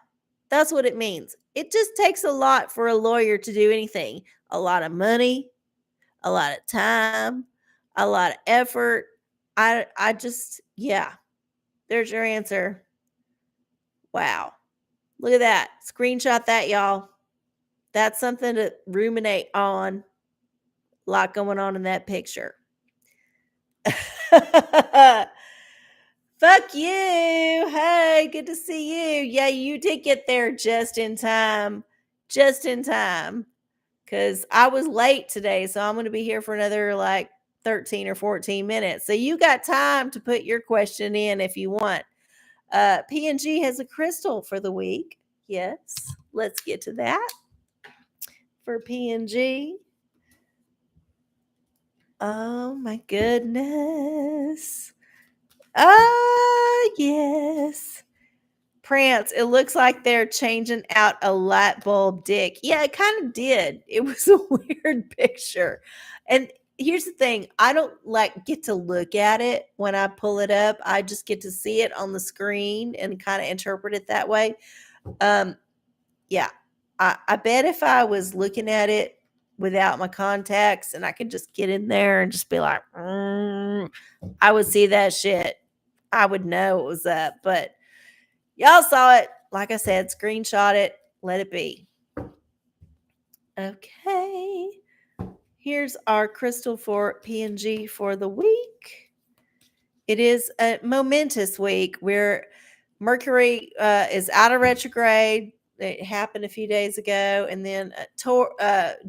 That's what it means. It just takes a lot for a lawyer to do anything. A lot of money, a lot of time, a lot of effort. I just, yeah. There's your answer. Wow. Look at that. Screenshot that, y'all. That's something to ruminate on. A lot going on in that picture. Fuck you. Hey, good to see you. Yeah, you did get there just in time. Just in time. Because I was late today, so I'm going to be here for another like 13 or 14 minutes. So you got time to put your question in if you want. P&G has a crystal for the week. Yes, let's get to that. For P&G. Oh my goodness. Yes. Prance, it looks like they're changing out a light bulb dick. Yeah, it kind of did. It was a weird picture. And here's the thing, I don't like get to look at it when I pull it up. I just get to see it on the screen and kind of interpret it that way. Yeah. I bet if I was looking at it without my contacts and I could just get in there and just be like, I would see that shit. I would know it was up, but y'all saw it. Like I said, screenshot it. Let it be. Okay. Here's our crystal for P&G for the week. It is a momentous week where Mercury is out of retrograde. It happened a few days ago. And then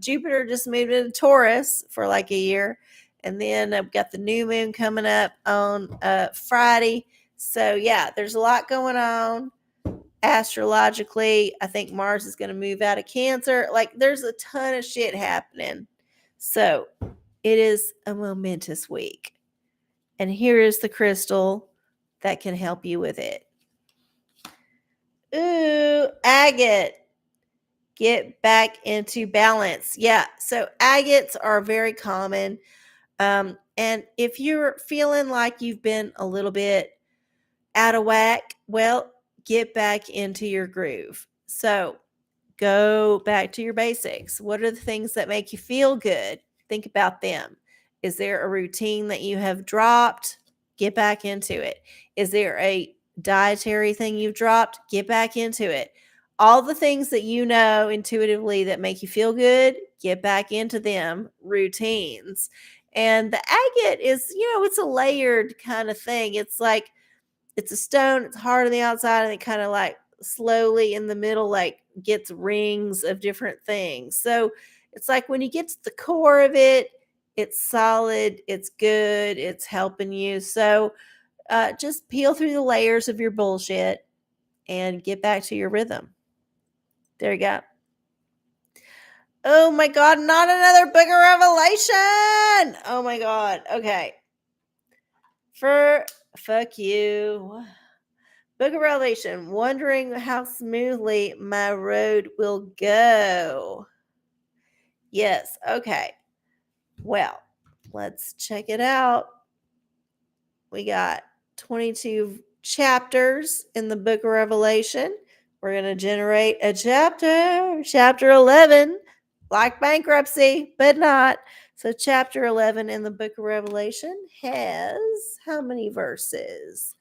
Jupiter just moved into Taurus for like a year. And then I've got the new moon coming up on Friday. So, yeah, there's a lot going on. Astrologically, I think Mars is going to move out of Cancer. Like, there's a ton of shit happening. So, it is a momentous week. And here is the crystal that can help you with it. Ooh, agate. Get back into balance. Yeah, so agates are very common. And if you're feeling like you've been a little bit out of whack, well, get back into your groove. So go back to your basics. What are the things that make you feel good? Think about them. Is there a routine that you have dropped? Get back into it. Is there a dietary thing you've dropped? Get back into it. All the things that you know intuitively that make you feel good, get back into them. Routines. And the agate is, it's a layered kind of thing. It's like, it's a stone, it's hard on the outside, and it kind of like slowly in the middle, like gets rings of different things. So it's like when you get to the core of it, it's solid, it's good, it's helping you. So just peel through the layers of your bullshit and get back to your rhythm. There you go. Oh my God, not another book of Revelation. Oh my God. Okay. Fuck you. Book of Revelation, wondering how smoothly my road will go. Yes, okay. Well, let's check it out. We got 22 chapters in the book of Revelation. We're going to generate a chapter 11, like bankruptcy, but not. So chapter 11 in the book of Revelation has how many verses?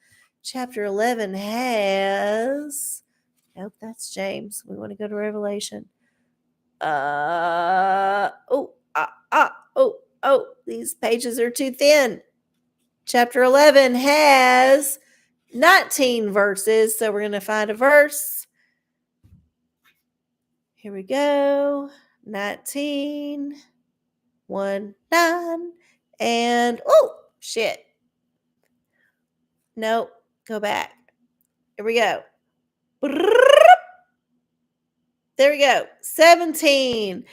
Chapter 11 has, nope, that's James. We want to go to Revelation. These pages are too thin. Chapter 11 has 19 verses, so we're going to find a verse. Here we go. 19, 1, 9, and oh, shit. Nope. Go back. Here we go. There we go. 17.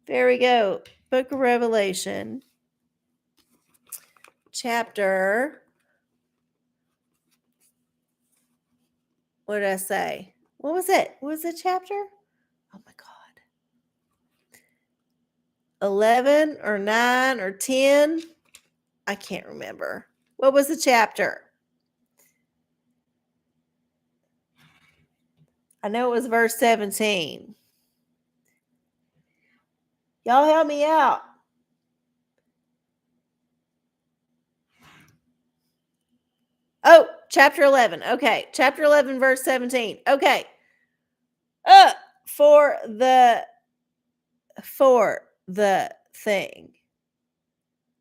There we go. Book of Revelation. Chapter. What did I say? What was it? What was the chapter? Oh my God. 11 or 9 or 10? I can't remember. What was the chapter? I know it was verse 17. Y'all help me out. Oh, chapter 11. Okay. Chapter 11, verse 17. Okay. For the thing.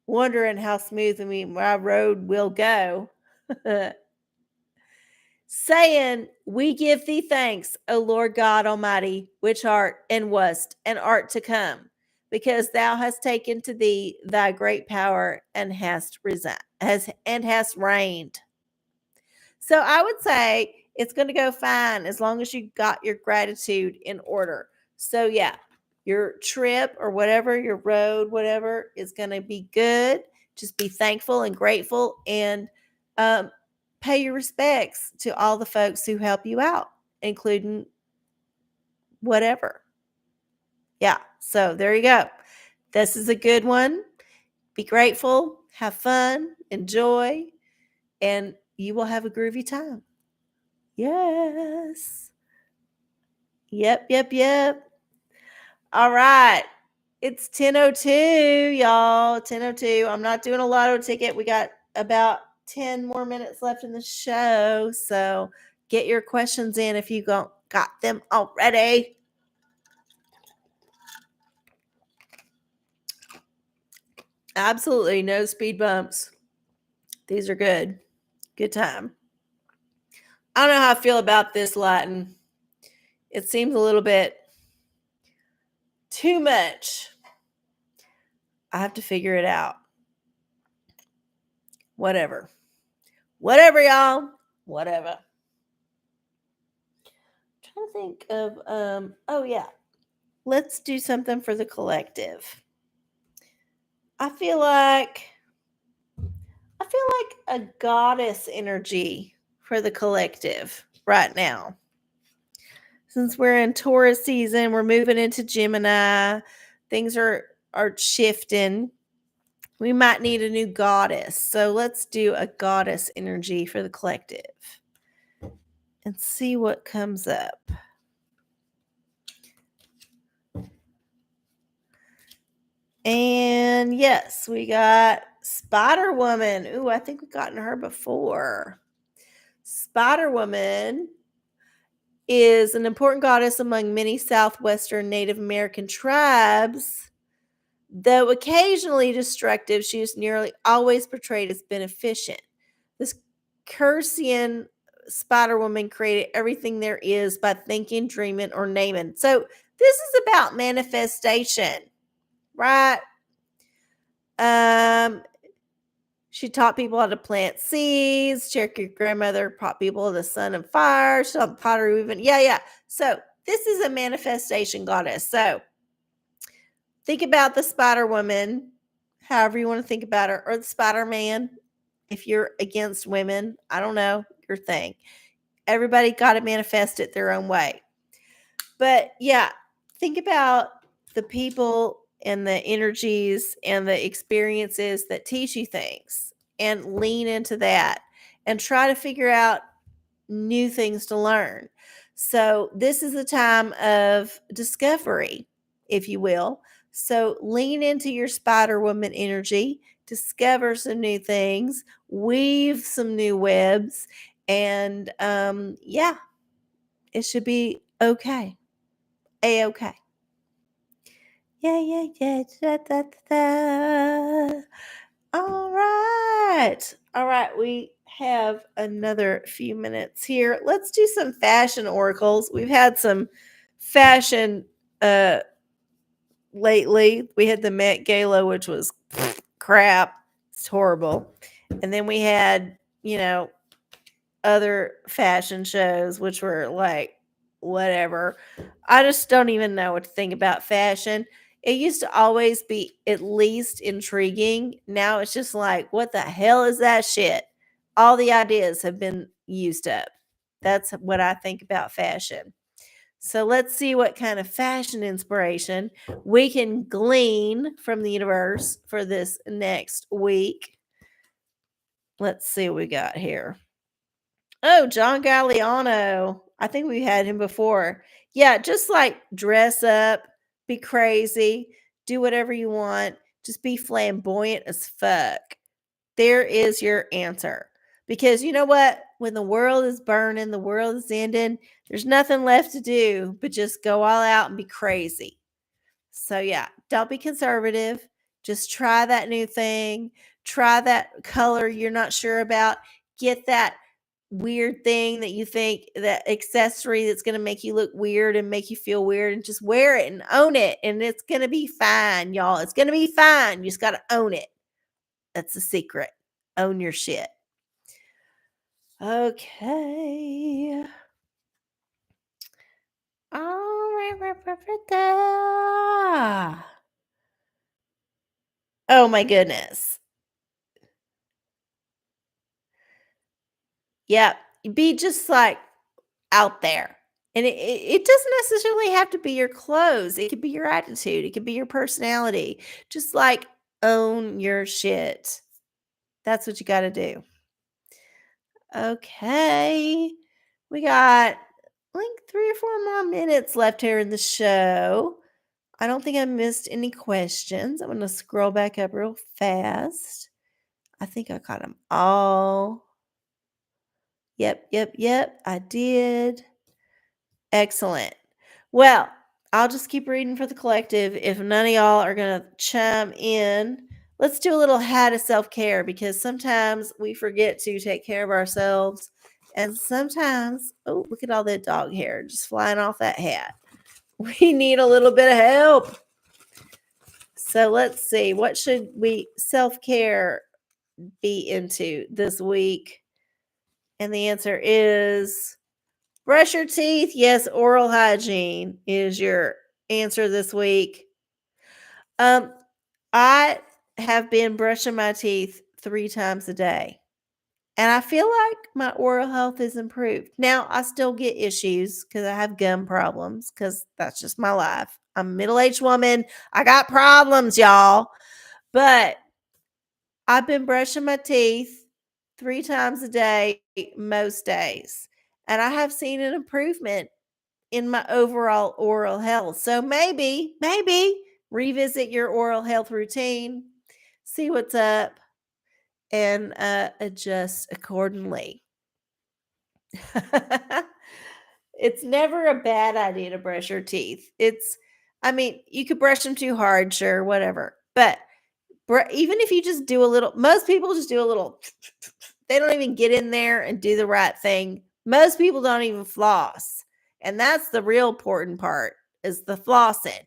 Wondering how smooth my road will go. Saying, we give thee thanks, O Lord God Almighty, which art and wast and art to come, because thou hast taken to thee thy great power and hast reigned. So I would say it's going to go fine as long as you got your gratitude in order. So yeah, your trip or whatever, your road, whatever is going to be good. Just be thankful and grateful, and pay your respects to all the folks who help you out, including whatever. Yeah. So there you go. This is a good one. Be grateful, have fun, enjoy, and you will have a groovy time. Yes. Yep. All right. It's 10:02, y'all. 10:02. I'm not doing a lotto ticket. We got about 10 more minutes left in the show. So get your questions in if you got them already. Absolutely no speed bumps. These are good. Good time. I don't know how I feel about this Latin. It seems a little bit too much. I have to figure it out. Whatever, y'all. Whatever. I'm trying to think of oh yeah. Let's do something for the collective. I feel like a goddess energy for the collective right now. Since we're in Taurus season, we're moving into Gemini. Things are shifting. We might need a new goddess. So let's do a goddess energy for the collective and see what comes up. And yes, we got Spider Woman. Ooh, I think we've gotten her before. Spider Woman is an important goddess among many southwestern Native American tribes. Though occasionally destructive, she is nearly always portrayed as beneficent. This Cursian Spider Woman created everything there is by thinking, dreaming, or naming. So this is about manifestation, right? She taught people how to plant seeds. Cherokee grandmother taught people the sun and fire. She taught pottery weaving. Yeah. So this is a manifestation goddess. So think about the Spider Woman, however you want to think about her, or the Spider Man. If you're against women, I don't know, your thing. Everybody got to manifest it their own way. But yeah, think about the people and the energies and the experiences that teach you things, and lean into that and try to figure out new things to learn. So this is a time of discovery, if you will. So lean into your Spider Woman energy, discover some new things, weave some new webs, and yeah, it should be okay. A-okay. Yeah. Da, da, da. All right. We have another few minutes here. Let's do some fashion oracles. We've had some fashion lately. We had the Met Gala, which was crap. It's horrible. And then we had, other fashion shows, which were like whatever. I just don't even know what to think about fashion. It used to always be at least intriguing. Now it's just like, what the hell is that shit? All the ideas have been used up. That's what I think about fashion. So let's see what kind of fashion inspiration we can glean from the universe for this next week. Let's see what we got here. Oh, John Galliano. I think we had him before. Yeah, just like dress up, be crazy, do whatever you want, just be flamboyant as fuck. There is your answer. Because you know what? When the world is burning, the world is ending, there's nothing left to do but just go all out and be crazy. So, yeah, don't be conservative. Just try that new thing. Try that color you're not sure about. Get that weird thing that you think, that accessory that's going to make you look weird and make you feel weird, and just wear it and own it. And it's going to be fine, y'all. It's going to be fine. You just got to own it. That's the secret. Own your shit. Okay. All right. Oh my goodness. Yep. Be just like out there. And it doesn't necessarily have to be your clothes. It could be your attitude. It could be your personality. Just like own your shit. That's what you got to do. Okay. We got like 3 or 4 more minutes left here in the show. I don't think I missed any questions. I'm going to scroll back up real fast. I think I caught them all. Yep. I did. Excellent. Well, I'll just keep reading for the collective. If none of y'all are going to chime in, let's do a little hat of self care, because sometimes we forget to take care of ourselves. And sometimes, oh, look at all that dog hair just flying off that hat. We need a little bit of help. So let's see. What should we self care be into this week? And the answer is brush your teeth. Yes, oral hygiene is your answer this week. I have been brushing my teeth 3 times a day. And I feel like my oral health is improved. Now, I still get issues because I have gum problems, because that's just my life. I'm a middle-aged woman. I got problems, y'all. But I've been brushing my teeth 3 times a day most days. And I have seen an improvement in my overall oral health. So maybe revisit your oral health routine, see what's up, and adjust accordingly. It's never a bad idea to brush your teeth. You could brush them too hard, sure, whatever. But even if you just do a little, most people just do a little, they don't even get in there and do the right thing. Most people don't even floss. And that's the real important part, is the flossing.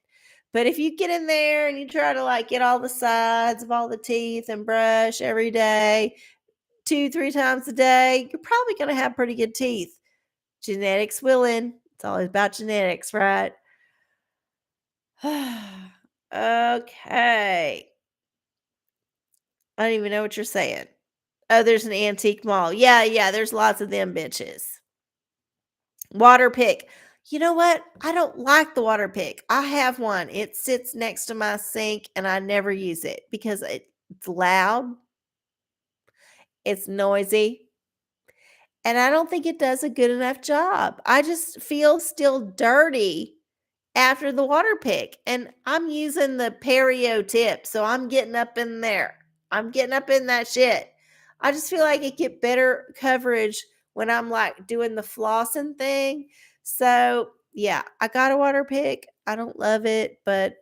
But if you get in there and you try to like get all the sides of all the teeth and brush every day, 2-3 times a day, you're probably going to have pretty good teeth. Genetics willing. It's always about genetics, right? Okay. I don't even know what you're saying. Oh, there's an antique mall. Yeah, there's lots of them bitches. Water pick. You know what? I don't like the water pick. I have one. It sits next to my sink and I never use it because it's loud, it's noisy, and I don't think it does a good enough job. I just feel still dirty after the water pick. And I'm using the Perio tip, so I'm getting up in there. I'm getting up in that shit. I just feel like it get better coverage when I'm like doing the flossing thing. So yeah, I got a water pick. I don't love it, but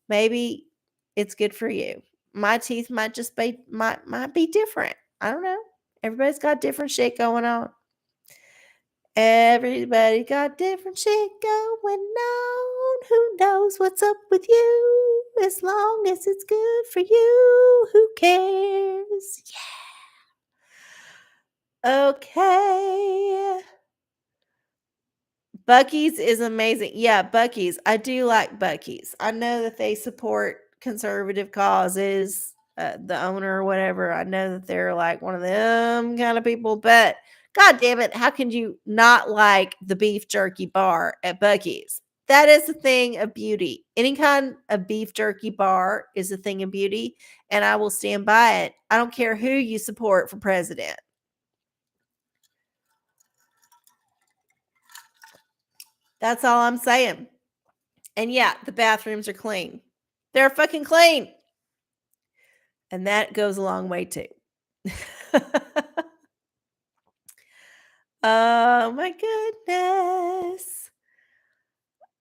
maybe it's good for you. My teeth might just be might be different. I don't know. Everybody's got different shit going on. Everybody got different shit going on. Who knows what's up with you? As long as it's good for you, who cares? Yeah. Okay. Bucky's is amazing. Yeah, Bucky's. I do like Bucky's. I know that they support conservative causes, the owner or whatever. I know that they're like one of them kind of people, but god damn it, how can you not like the beef jerky bar at Bucky's? That is a thing of beauty. Any kind of beef jerky bar is a thing of beauty, and I will stand by it. I don't care who you support for president. That's all I'm saying. And yeah, the bathrooms are clean. They're fucking clean. And that goes a long way too. Oh my goodness.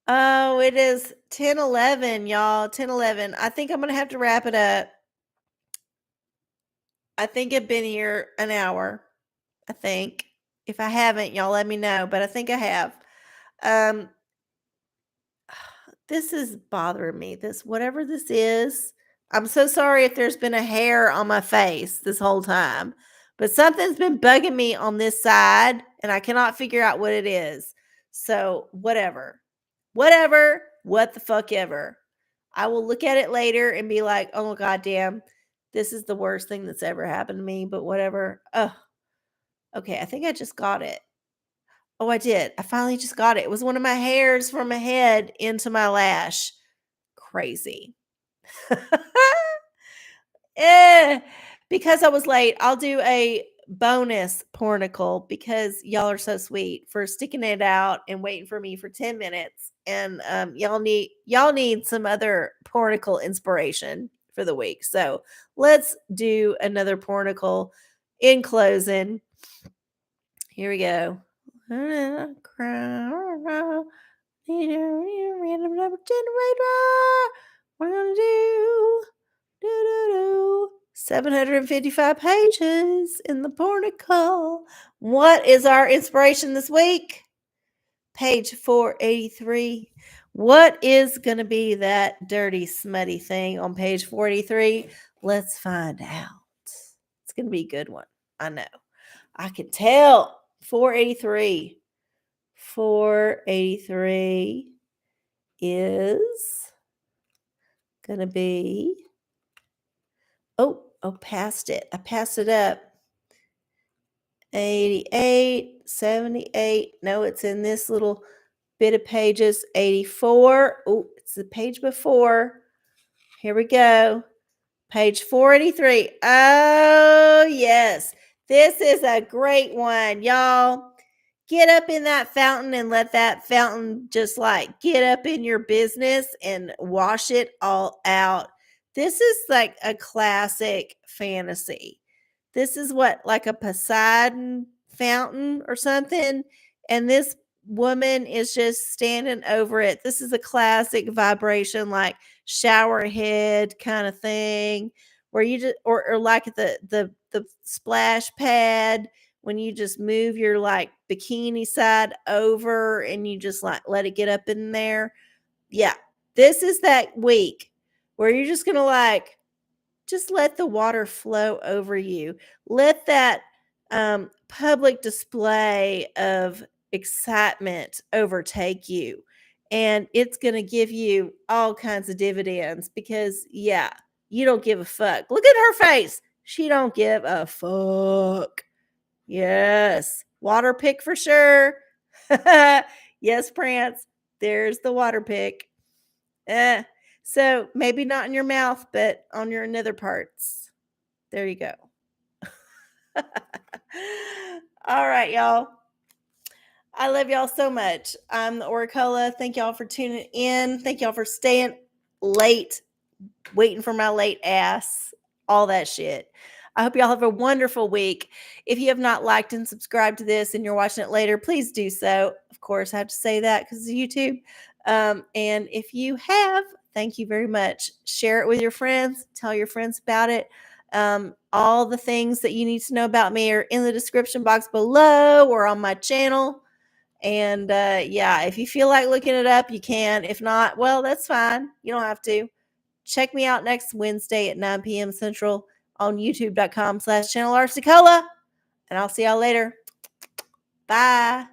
Oh, it is 10:11, y'all. 10:11. I think I'm going to have to wrap it up. I think I've been here an hour. I think. If I haven't, y'all let me know, but I think I have. Um This is bothering me. This whatever this is. I'm so sorry if there's been a hair on my face this whole time, but something's been bugging me on this side and I cannot figure out what it is. So, whatever. Whatever. What the fuck ever. I will look at it later and be like, "Oh god damn. This is the worst thing that's ever happened to me," but whatever. Oh, okay, I think I just got it. Oh, I did. I finally just got it. It was one of my hairs from my head into my lash. Crazy. Eh, because I was late, I'll do a bonus pornicle because y'all are so sweet for sticking it out and waiting for me for 10 minutes. And y'all need some other pornicle inspiration for the week. So let's do another pornicle in closing. Here we go. Random number generator. We're gonna do 755 pages in the pornicle. What is our inspiration this week? Page 483. What is going to be that dirty, smutty thing on page 483? Let's find out. It's going to be a good one. I know. I can tell. 483. 483 is going to be. Oh, passed it. I passed it up. 88, 78. No, it's in this little bit of pages. 84. Oh, it's the page before. Here we go. Page 483. Oh, yes. This is a great one, y'all. Get up in that fountain and let that fountain just like get up in your business and wash it all out. This is like a classic fantasy. This is what, like a Poseidon fountain or something. And this woman is just standing over it. This is a classic vibration, like shower head kind of thing, where you just, or like the splash pad when you just move your like bikini side over and you just like let it get up in there. Yeah. This is that week where you're just going to like just let the water flow over you. Let that public display of excitement overtake you. And it's going to give you all kinds of dividends because, yeah, you don't give a fuck. Look at her face. She don't give a fuck. Yes. Water pick for sure. Yes, Prance. There's the water pick. So maybe not in your mouth, but on your nether parts. There you go. All right, y'all. I love y'all so much. I'm the OraCola. Thank y'all for tuning in. Thank y'all for staying late, waiting for my late ass, all that shit. I hope y'all have a wonderful week. If you have not liked and subscribed to this and you're watching it later, please do so. Of course, I have to say that because of YouTube. And if you have, thank you very much. Share it with your friends. Tell your friends about it. All the things that you need to know about me are in the description box below or on my channel. And yeah, if you feel like looking it up, you can. If not, well, that's fine. You don't have to. Check me out next Wednesday at 9 p.m. Central on youtube.com/channel RCola. And I'll see y'all later. Bye.